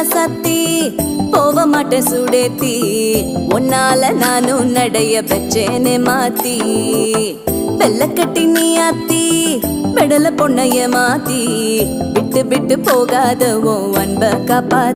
சத்தி போக மாட்டேன் சுடேத்தி உன்னால நானும் நடைய பெச்சேனே மாத்தி வெள்ள கட்டி நீ ஆத்தி பெடல பொண்ணைய மாத்தி விட்டு விட்டு போகாத உன் அன்ப காப்பா